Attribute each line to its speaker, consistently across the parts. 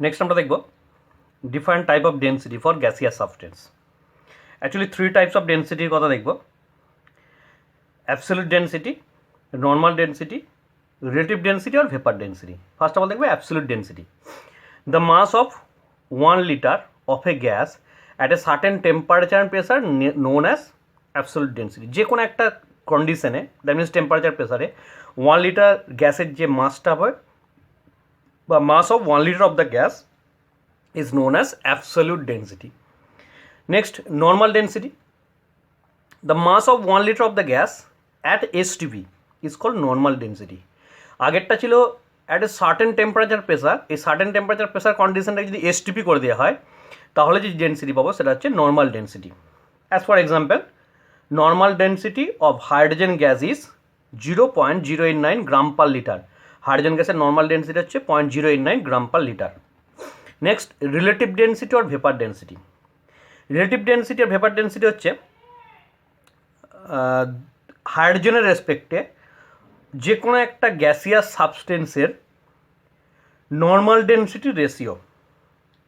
Speaker 1: Next আমরা দেখব different type of density for gaseous substance. Actually three types of ডেন্সিটির কথা দেখব: absolute density, normal density, relative density আর vapour density. First of all দেখবে absolute density. The mass of 1 liter of a gas at a certain temperature and pressure known as absolute density। যে কোনো একটা কন্ডিশনে, that means temperature প্রেসারে 1 litre গ্যাসের যে মাসটা হয় বা মাস of 1 liter of the gas is known as absolute density. Next, normal density. The mass of 1 liter of the gas at STP is called normal density. আগেরটা ছিল at a certain temperature pressure, এই certain temperature pressure কন্ডিশনটাকে যদি STP করে দেওয়া হয় তাহলে যে density পাবো সেটা হচ্ছে normal density. As for example, normal density of hydrogen gas is 0.089 gram per litre. Hydrogen গ্যাসের নর্মাল ডেন্সিটি হচ্ছে 0.089 gram per litre. Next, relative density আর ভেপার ডেন্সিটি। রিলেটিভ ডেন্সিটি আর ভেপার ডেন্সিটি হচ্ছে হাইড্রোজেনের রেসপেক্টে যে কোনো একটা গ্যাসিয়াস সাবস্টেন্সের নর্মাল ডেন্সিটি রেশিও।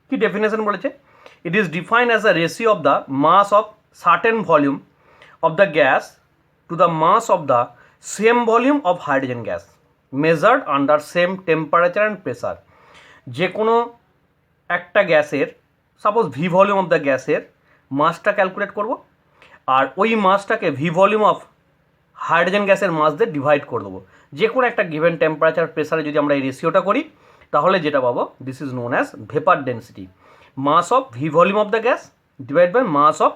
Speaker 1: কি ডেফিনেশন বলেছে? It is defined as a ratio of the mass of certain volume of the gas to the mass of the same volume of hydrogen gas measured under same temperature and pressure. যে কোনো একটা গ্যাসের, suppose V volume of the গ্যাসের মাসটা calculate করব, আর ওই মাসটাকে ভি ভলিউম অফ হাইড্রোজেন গ্যাসের মাস দিয়ে ডিভাইড করে দেবো। যে কোনো একটা গিভেন টেম্পারেচার প্রেসারে যদি আমরা এই রেশিওটা করি তাহলে যেটা পাবো, this is known as vapour density. Mass of V volume of the gas divide by mass of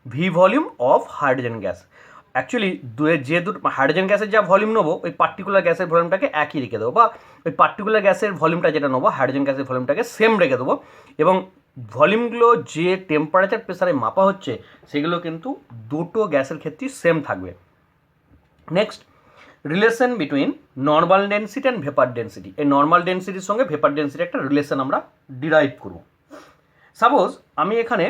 Speaker 1: V volume of hydrogen gas. Actually যে দুটো হাইড্রোজেন গ্যাসের যা ভলিউম নেবো ওই পার্টিকুলার গ্যাসের ভলিউমটাকে একই রেখে দেবো, বা ওই পার্টিকুলার গ্যাসের ভলিউমটা যেটা নেবো হাইড্রোজেন গ্যাসের ভলিউমটাকে সেম রেখে দেবো, এবং ভলিউমগুলো যে টেম্পারেচার প্রেসারে মাপা হচ্ছে সেগুলো কিন্তু দুটো গ্যাসের ক্ষেত্রেই সেম থাকবে। Next, relation between normal density and vapour density. এই নর্মাল ডেন্সিটির সঙ্গে ভেপার ডেন্সিটির একটা রিলেশন আমরা ডিরাইভ করব। সাপোজ আমি এখানে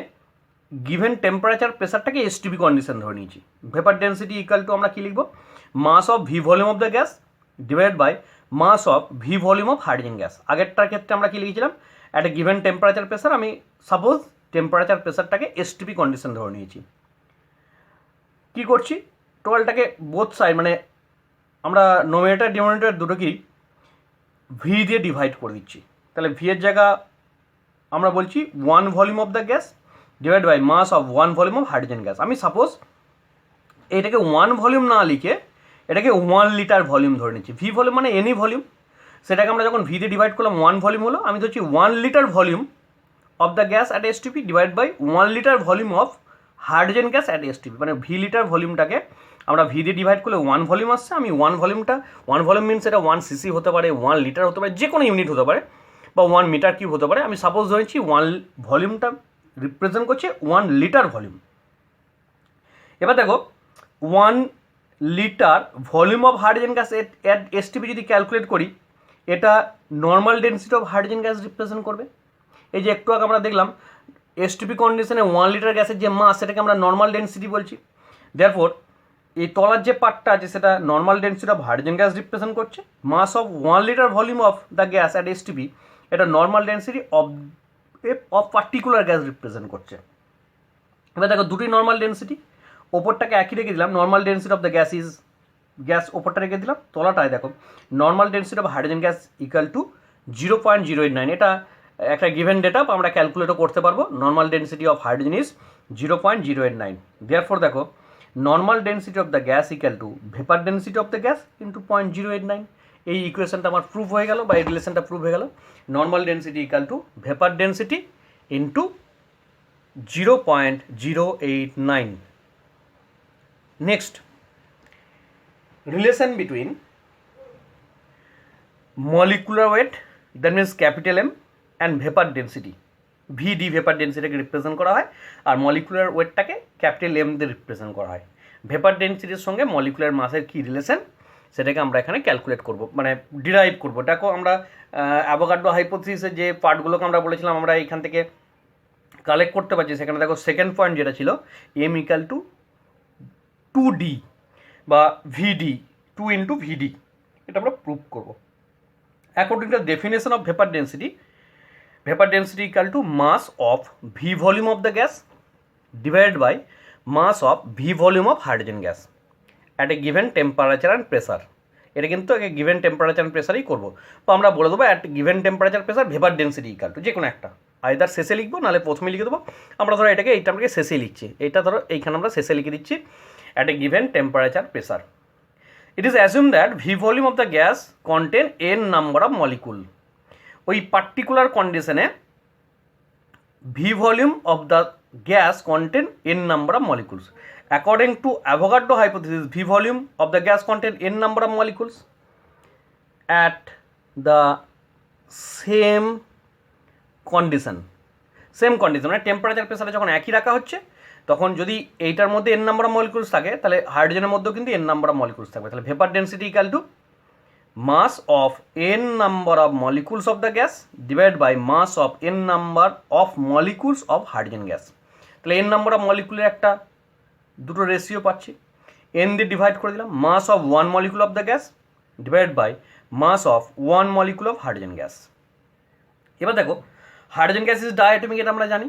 Speaker 1: গিভেন টেম্পারেচার প্রেসারটাকে এসটিপি কন্ডিশন ধরে নিয়েছি। ভেপার ডেন্সিটি ইকাল টু আমরা কী লিখব? Mass of V volume of the gas divide by mass of V volume of hydrogen gas. আগেরটার ক্ষেত্রে আমরা কী লিখেছিলাম? At a given temperature pressure আমি সাপোজ টেম্পারেচার প্রেসারটাকে এসটিপি কন্ডিশন ধরে নিয়েছি। কী করছি? টোটালটাকে বোথ সাইড, মানে আমরা নোমিনেটর ডিনোমিনেটর দুটোকেই ভি দিয়ে ডিভাইড করে দিচ্ছি। তাহলে ভি এর জায়গা আমরা বলছি 1 volume of the gas divide by mass of 1 volume of hydrogen gas. আমি সাপোজ এটাকে 1 ভলিউম না লিখে এটাকে 1 লিটার ভলিউম ধরে নিচ্ছি। ভি ভলিউম মানে এনি ভলিউম, সেটাকে আমরা যখন ভি দিয়ে ডিভাইড করলাম 1 ভলিউম হলো, আমি ধরছি 1 litre volume of the gas at STP divide by 1 litre volume of hydrogen gas at STP. মানে ভি লিটার ভলিউমটাকে আমরা ভি দিয়ে ডিভাইড করলে 1 ভলিউম আসছে। আমি 1 ভলিউম মিনস এটা 1 সিসি হতে পারে, 1 লিটার হতে পারে, যে কোনো ইউনিট হতে পারে, বা 1 মিটার কিউব হতে পারে। আমি সাপোজ ধরেছি 1 ভলিউমটা রিপ্রেজেন্ট করছে 1 লিটার ভলিউম। এবার দেখো 1 litre volume of hydrogen gas at STP যদি ক্যালকুলেট করি, এটা normal density of hydrogen gas represent করবে। এই যে একটু আগে আমরা দেখলাম এসটিপি কন্ডিশনে 1 লিটার গ্যাসের যে মাস সেটাকে আমরা নর্মাল ডেন্সিটি বলছি। দেয়ারফর এই তলার যে পার্টটা আছে সেটা normal density of hydrogen gas represent করছে। Mass of 1 litre volume of the gas at STP এটা normal density of particular gas represent করছে। এবার দেখো দুটোই নর্মাল ডেন্সিটি, ওপরটাকে একই রেখে দিলাম, normal density of the gas is gas ওপরটা রেখে দিলাম, তলাটায় দেখো normal density of hydrogen gas equal to 0.089। এটা একটা গিভেন ডেটা আমরা ক্যালকুলেটও করতে পারবো। Normal density of hydrogen is 0.089। Therefore দেখো normal density of the gas equal to vapour density of the gas into 0.089। এই ইকুয়েশনটা আমার প্রুভ হয়ে গেল, বা এই রিলেশনটা প্রুভ হয়ে গেল। Normal density equal to vapour density into 0.089। Next, relation between molecular weight, that means capital M, and vapour density. VD vapour ডেন্সিটিকে রিপ্রেজেন্ট করা হয়, আর মলিকুলার ওয়েটটাকে ক্যাপিটাল এম দিয়ে রিপ্রেজেন্ট করা হয়। ভেপার ডেন্সিটির সঙ্গে মলিকুলার মাসের কী রিলেশন সেটাকে আমরা এখানে ক্যালকুলেট করব, মানে ডিরাইভ করবো। দেখো আমরা অ্যাভোগাড্রো হাইপোথিসিসের যে পার্টগুলোকে আমরা বলেছিলাম আমরা এখান থেকে কালেক্ট করতে পারছি। সেখানে দেখো সেকেন্ড পয়েন্ট যেটা ছিল এম ইকাল টু 2D বা ভিডি, 2 ইন্টু ভিডি, এটা আমরা প্রুভ করব। According to definition of vapour density, vapor density equal to mass of V volume of the gas divided by mass of V volume of hydrogen gas at a given temperature and pressure. এটা কিন্তু আগে given temperature and প্রেসারেই করবো, তো আমরা বলে দেবো at given temperature pressure vapour density equal two যে কোনো একটা, আইদার শেষে লিখবো নাহলে প্রথমে লিখে দেবো। আমরা ধরো এটাকে এইটা আমাকে শেষে লিখছি, এইটা ধরো এইখানে আমরা শেষে লিখে দিচ্ছি at a given temperature pressure. It is assume that V volume of the gas contain N number of molecule. ওই পার্টিকুলার কন্ডিশনে V volume of the gas contain N number of molecules. According to Avogadro hypothesis, V volume of the gas contain n number of molecules at the same condition. মানে temperature প্রেসারে যখন একই রাখা হচ্ছে তখন যদি এইটার মধ্যে n নাম্বার অফ মলিকুলস থাকে তাহলে হাইড্রোজেনের মধ্যেও কিন্তু n নাম্বার অফ মলিকুলস থাকবে। তাহলে vapour density equal to mass of n number of molecules of the gas divide by mass of n number of molecules of hydrogen gas. তাহলে n number of মলিকুলের একটা দুটো ratio পাচ্ছি, N দিয়ে divide করে দিলাম, mass of one molecule of the gas divide by mass of one molecule of hydrogen gas. এবার দেখো হাইড্রোজেন গ্যাস ইজ ডায়াটমিক, এটা আমরা জানি।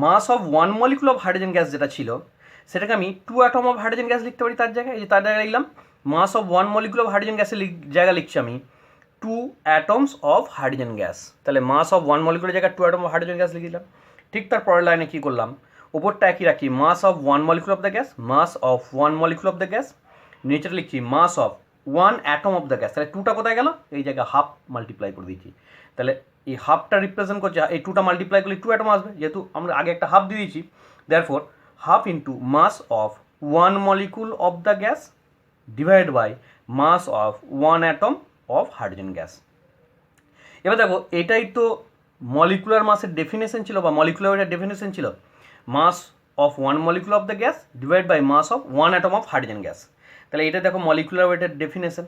Speaker 1: Mass of one molecule of hydrogen gas যেটা ছিল সেটাকে আমি two atom of hydrogen gas লিখতে পারি তার জায়গায়, এই যে তার জায়গায় লিখলাম mass of one molecule of hydrogen গ্যাসের জায়গায় লিখছি আমি two atoms of hydrogen gas. তাহলে মাস অফ ওয়ান মলিকুলের জায়গায় two atom of hydrogen gas লিখে দিলাম। ঠিক তার পরের লাইনে কী করলাম, ওপরটা একই রাখি mass of one molecule of the gas, mass of one molecule of the gas, নিচেটা লিখছি mass of one atom of the gas. তাহলে টুটা কোথায় গেল, এই জায়গায় হাফ মাল্টিপ্লাই করে দিয়েছি। তাহলে এই হাফটা রিপ্রেজেন্ট করছে, এই টুটা মাল্টিপ্লাই করলে টু অ্যাটম আসবে, যেহেতু আমরা আগে একটা হাফ দিয়ে দিয়েছি। Therefore half into mass of one molecule of the gas divide by mass of one atom of hydrogen gas. এবার দেখো এটাই তো মলিকুলার মাসের ডেফিনেশন ছিল বা মলিকুলার ওয়েটের ডেফিনেশন ছিল, mass of one molecule of the gas divide by mass of one atom of hydrogen gas. তাহলে এটা দেখো মলিকুলার ওয়েটের ডেফিনেশন।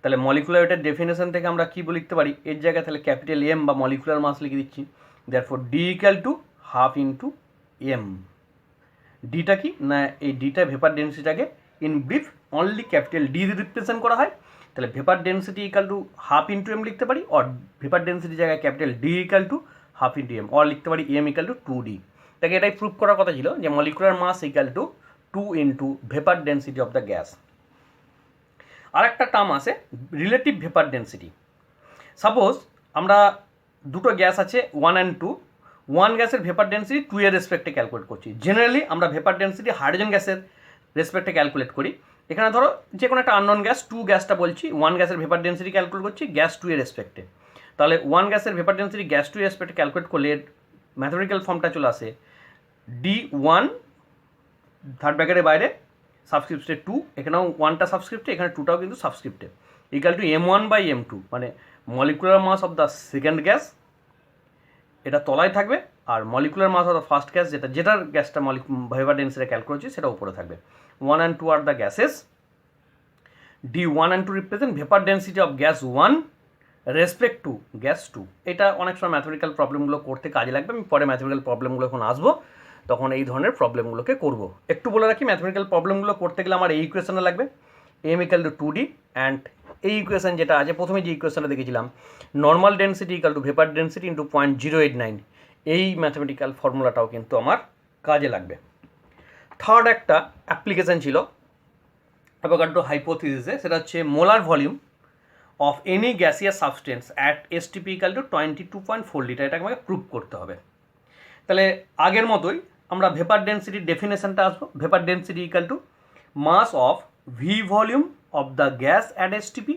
Speaker 1: তাহলে মলিকুলার ওয়েটের ডেফিনেশন থেকে আমরা কী লিখতে পারি, এর জায়গায় তাহলে ক্যাপিটাল এম বা মলিকুলার মাস লিখে দিচ্ছি। Therefore D equal to half into M. ডিটা কি না, এই ডিটা ভেপার ডেন্সিটিটাকে in brief only capital D দিয়ে রিপ্রেজেন্ট করা হয়। তাহলে vapour density equal to half into M লিখতে পারি, অর ভেপার ডেন্সিটির জায়গায় capital D equal to half into M, or লিখতে পারি এম ইকুয়াল টু 2D। তাকে এটাই প্রুভ করার কথা ছিল যে molecular mass equal to 2 into vapour density of the gas. আরেকটা টার্ম আছে রিলেটিভ ভেপার ডেন্সিটি। সাপোজ আমরা দুটো গ্যাস আছে 1 and 2, ওয়ান গ্যাসের ভেপার ডেন্সিটি 2 এর রেসপেক্টে ক্যালকুলেট করছি। জেনারেলি আমরা ভেপার ডেন্সিটি হাইড্রোজেন গ্যাসের রেসপেক্টে ক্যালকুলেট করি। এখানে ধরো যে কোনো একটা আননোন গ্যাস 2 গ্যাসটা বলছি, ওয়ান গ্যাসের ভেপার ডেন্সিটি ক্যালকুলেট করছি গ্যাস 2 এর রেসপেক্টে। তাহলে ওয়ান গ্যাসের ভেপার ডেন্সিটি গ্যাস 2 এর রেসপেক্টে ক্যালকুলেট করলে ম্যাথমেটিক্যাল ফর্মটা চলে আসে D1 থার্ড ব্র্যাকেটের বাইরে সাবস্ক্রিপ্টে 2, এখানেও 1টা সাবস্ক্রিপ্টে, এখানে 2টাও কিন্তু সাবস্ক্রিপ্টে, equal to M1 by M2, মানে molecular mass of the second gas এটা তলায় থাকবে আর molecular mass of the first gas যেটার গ্যাসটা ভেপার ডেন্সিটি ক্যালকুলেট হচ্ছে সেটা উপরে থাকবে। 1 and 2 are the gases, D1 and 2 represent vapour density of gas 1 respect to gas 2। এটা অনেক সময় ম্যাথমেটিক্যাল প্রবলেমগুলো করতে কাজে লাগবে, আমি পরে ম্যাথমেটিক্যাল প্রবলেমগুলো এখন আসবো তখন এই ধরনের প্রবলেমগুলোকে করব। একটু বলে রাখি ম্যাথমেটিক্যাল প্রবলেমগুলো করতে গেলে আমার এই ইকুয়েশনটা লাগবে M equal to 2D, and এই ইকুয়েশন যেটা আছে প্রথমে যে ইকুয়েশনটা দেখেছিলাম normal density equal to vapour density into 0.089, এই ম্যাথমেটিক্যাল ফর্মুলাটাও কিন্তু আমার কাজে লাগবে। থার্ড একটা অ্যাপ্লিকেশন ছিল অ্যাভোগাড্রো হাইপোথিসিসে, সেটা হচ্ছে molar volume of any gaseous substance at STP equal two 22.4 litre, এটাকে আমাকে প্রুভ করতে হবে। তাহলে আগের মতোই আমরা ভেপার ডেন্সিটির ডেফিনেশনটা আসবো। Vapour density equal to mass of V volume of the gas at STP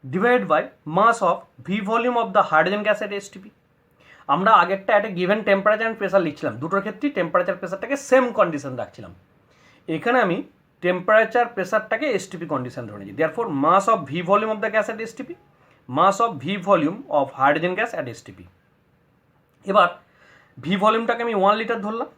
Speaker 1: divide by mass of V volume of the hydrogen gas at STP. আমরা আগেরটা একটা গিভেন টেম্পারেচার অ্যান্ড প্রেসার লিখছিলাম, দুটোর ক্ষেত্রেই টেম্পারেচার প্রেসারটাকে সেম কন্ডিশন রাখছিলাম। এখানে আমি temperature প্রেসারটাকে এসটিপি কন্ডিশন ধরে নিয়েছি। Therefore mass of V volume of the gas at STP, mass of V volume of hydrogen gas at STP. এবার ভি ভলিউমটাকে আমি 1 লিটার ধরলাম,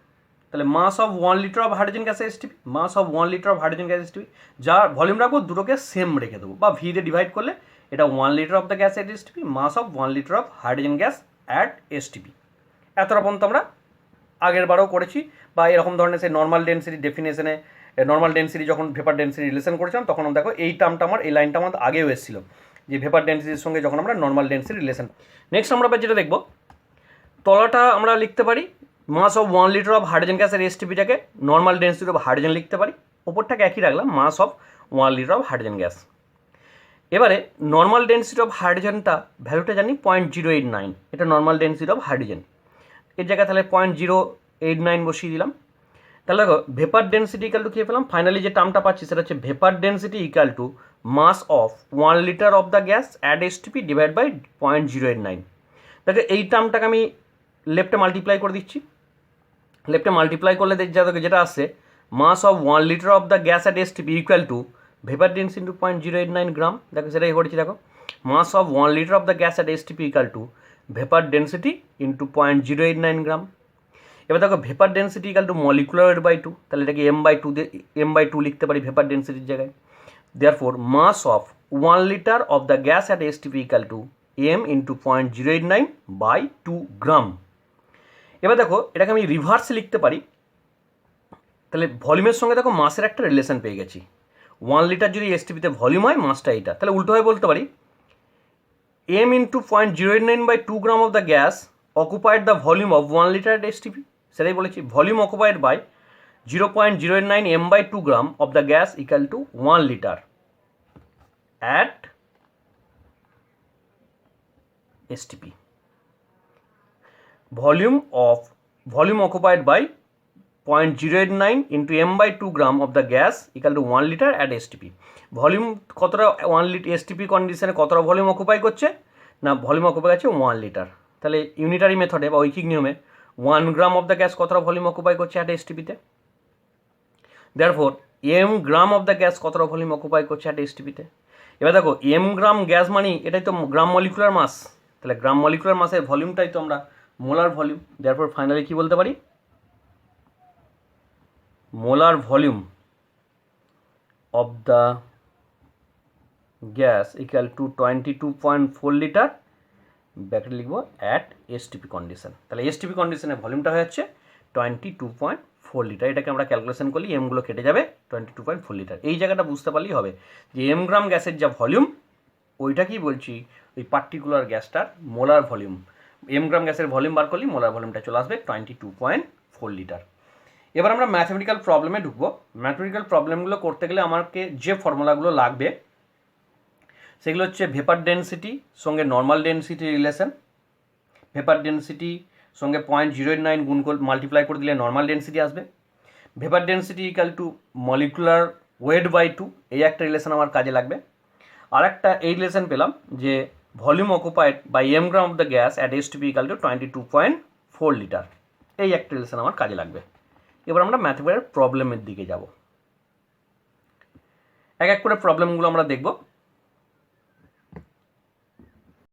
Speaker 1: তাহলে mass of 1 litre of hydrogen gas STP, mass of 1 litre of hydrogen gas STP, যার volume রাখবো দুটোকে same রেখে দেবো, বা ভি দিয়ে ডিভাইড করলে এটা 1 litre of the gas at STP, mass of 1 litre of hydrogen gas at STP. এতটা পর্যন্ত আমরা আগের বারও করেছি, বা এরকম ধরনের সেই নর্মাল ডেন্সিটি ডেফিনেশনে নর্মাল ডেন্সিটি যখন ভেপার ডেন্সিটি রিলেশন করেছিলাম তখন দেখো এই টার্মটা আমার এই লাইনটা আমাদের আগেও এসেছিলো যে ভেপার ডেন্সিটির সঙ্গে যখন আমরা নর্মাল ডেন্সিটি রিলেশন। নেক্সট আমরা যেটা দেখবো তলাটা আমরা লিখতে পারি mass of 1 litre of hydrogen গ্যাসের এসটিপিটাকে নর্মাল ডেন্সিটি অফ হাইড্রোজেন লিখতে পারি, ওপরটাকে একই রাখলাম mass of 1 litre of hydrogen gas. এবারে নর্মাল ডেন্সিটি অফ হাইড্রোজেনটা ভ্যালুটা জানি 0.089, এটা নর্মাল ডেন্সিটি অফ হাইড্রোজেন, এর জায়গায় তাহলে 0.089 বসিয়ে দিলাম। তাহলে দেখো ভেপার ডেন্সিটি ইকাল টু কী পেলাম, ফাইনালি যে টার্মটা পাচ্ছি সেটা হচ্ছে vapour density equal to mass of 1 litre of the gas at STP divide by 0.089। দেখো এই টার্মটাকে আমি লেফটে মাল্টিপ্লাই করে দিচ্ছি, লেফটে মাল্টিপ্লাই করলে যেটা আসছে mass of 1 litre of the gas at STP equal to vapour density into 0.089 gram. দেখো সেটাই করেছি, দেখো mass of 1 litre of the gas at STP equal to vapour density into 0.089 gram. এবার দেখো vapour density equal to molecular weight by 2, তাহলে এটাকে m/2 লিখতে পারি ভেপার ডেন্সিটির জায়গায়। Therefore mass of 1 litre of the gas at STP equal two m into 0.089/2 গ্রাম। এবার দেখো এটাকে আমি রিভার্স লিখতে পারি, তাহলে ভলিউমের সঙ্গে দেখো মাসের একটা রিলেশন পেয়ে গেছি। 1 লিটার যদি এসটিপিতে ভলিউম হয়, মাসটা এইটা, তাহলে উল্টোভাবে বলতে পারি m into 0.089/2 gram of the gas occupied the volume of 1 litre at STP. সেটাই বলেছি, volume occupied by 0.089 m/2 gram of the gas equal to 1 litre at STP. Volume occupied by 0.089 into m/2 gram of the gas equal to 1 litre at STP. Volume কতটা 1 litre STP কন্ডিশনে কতটা volume occupy করছে না, volume occupy আছে 1 litre. তাহলে unitary মেথডে বা ঐকিক নিয়মে 1 গ্রাম অফ দ্য গ্যাস কতটা ভলিউম অকুপাই করছে অ্যাট এসটিপিতে। Therefore m gram of the gas কতটা ভলিউম অকুপাই করছে অ্যাট এসটিপিতে। এবার দেখো m গ্রাম গ্যাস মানে এটাই তো গ্রাম মলিকুলার মাস, তাহলে গ্রাম মলিকুলার মাসের ভলিউমটাই তো আমরা মোলার ভলিউম। দেয়ারফোর ফাইনালি কি বলতে পারি, molar volume of the gas equal two 22.4 litre bracket লিখবো অ্যাট এসটিপি কন্ডিশন। তাহলে এসটিপি কন্ডিশনের ভলিউমটা হয়ে যাচ্ছে 22.4 লিটার। এটাকে আমরা ক্যালকুলেশন করলে এমগুলো কেটে যাবে, 22.4 লিটার। এই জায়গাটা বুঝতে পারলেই হবে যে m গ্রাম গ্যাসের যা ভলিউম ওইটা কি বলছি, ওই পার্টিকুলার গ্যাসটার মোলার ভলিউম। m গ্রাম গ্যাসের ভলিউম বার করলে মোলার ভলিউমটা চলে আসবে 22.4 লিটার। এবার আমরা ম্যাথমেটিক্যাল প্রবলেমে ঢুকবো। ম্যাথমেটিক্যাল প্রবলেমগুলো করতে গেলে আমাকে যে ফর্মুলাগুলো লাগবে সেগুলো হচ্ছে ভেপার ডেন্সিটি সঙ্গে normal density relation. Vapour density সঙ্গে 0.089 গুণ করে মাল্টিপ্লাই করে দিলে নর্মাল ডেন্সিটি আসবে। Vapour density equal to molecular weight by 2, এই একটা রিলেশন আমার কাজে লাগবে। আর একটা এই রিলেশন পেলাম যে volume occupied by m gram of the gas at STP equal to 22.4 litre, এই একটা রিলেশন আমার কাজে লাগবে। এবার আমরা ম্যাথমেটিক্যাল প্রবলেমের দিকে যাব, এক এক করে প্রবলেমগুলো আমরা দেখব।